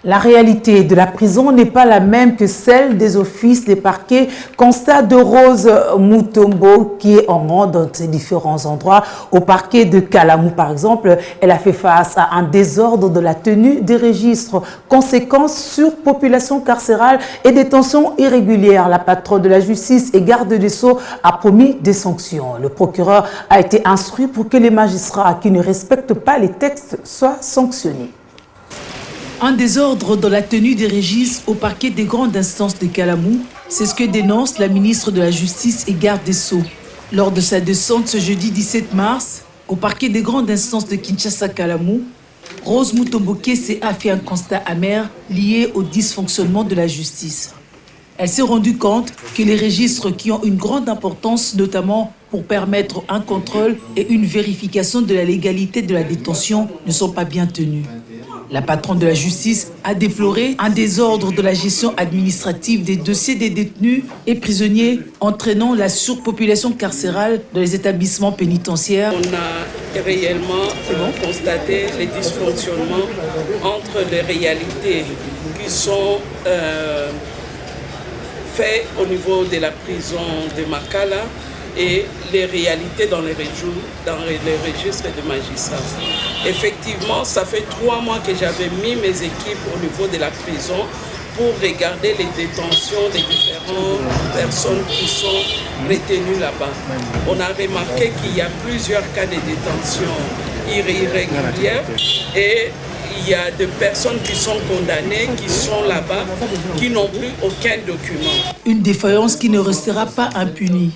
La réalité de la prison n'est pas la même que celle des offices des parquets. Constat de Rose Mutombo qui est en rang dans ces différents endroits. Au parquet de Kalamou, par exemple, elle a fait face à un désordre de la tenue des registres. Conséquence sur population carcérale et détention irrégulière. La patronne de la justice et garde des Sceaux a promis des sanctions. Le procureur a été instruit pour que les magistrats qui ne respectent pas les textes soient sanctionnés. Un désordre dans la tenue des registres au parquet des grandes instances de Kalamou, c'est ce que dénonce la ministre de la Justice et garde des Sceaux. Lors de sa descente ce jeudi 17 mars, au parquet des grandes instances de Kinshasa-Kalamou, Rose Mutombo a fait un constat amer lié au dysfonctionnement de la justice. Elle s'est rendue compte que les registres qui ont une grande importance, notamment pour permettre un contrôle et une vérification de la légalité de la détention, ne sont pas bien tenus. La patronne de la justice a déploré un désordre de la gestion administrative des dossiers des détenus et prisonniers, entraînant la surpopulation carcérale dans les établissements pénitentiaires. On a réellement constaté les dysfonctionnements entre les réalités qui sont faites au niveau de la prison de Makala et les réalités dans les registres de magistrats. Effectivement, ça fait 3 mois que j'avais mis mes équipes au niveau de la prison pour regarder les détentions des différentes personnes qui sont retenues là-bas. On a remarqué qu'il y a plusieurs cas de détention irrégulières et il y a des personnes qui sont condamnées, qui sont là-bas, qui n'ont plus aucun document. Une défaillance qui ne restera pas impunie.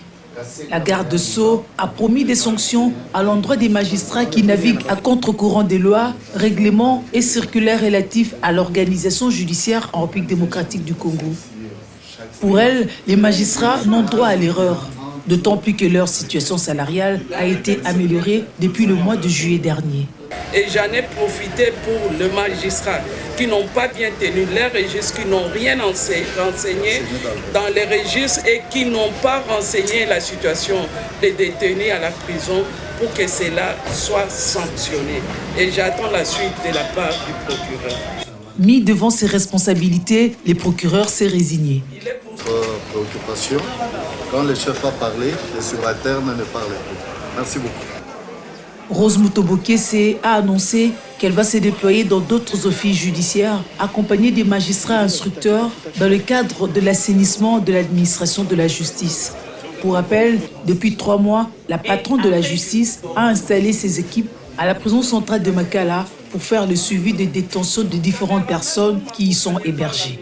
La garde des Sceaux a promis des sanctions à l'endroit des magistrats qui naviguent à contre-courant des lois, règlements et circulaires relatifs à l'organisation judiciaire en République démocratique du Congo. Pour elle, les magistrats n'ont droit à l'erreur, d'autant plus que leur situation salariale a été améliorée depuis le mois de juillet dernier. Et j'en ai profité pour les magistrats qui n'ont pas bien tenu leurs registres, qui n'ont rien renseigné dans les registres et qui n'ont pas renseigné la situation des détenus à la prison pour que cela soit sanctionné. Et j'attends la suite de la part du procureur. Mis devant ses responsabilités, le procureur s'est résigné. Notre préoccupation, quand le chef a parlé, les subalternes ne parlaient plus. Merci beaucoup. Rose Mutombo a annoncé qu'elle va se déployer dans d'autres offices judiciaires, accompagnée des magistrats instructeurs dans le cadre de l'assainissement de l'administration de la justice. Pour rappel, depuis 3 mois, la patronne de la justice a installé ses équipes à la prison centrale de Makala pour faire le suivi des détentions de différentes personnes qui y sont hébergées.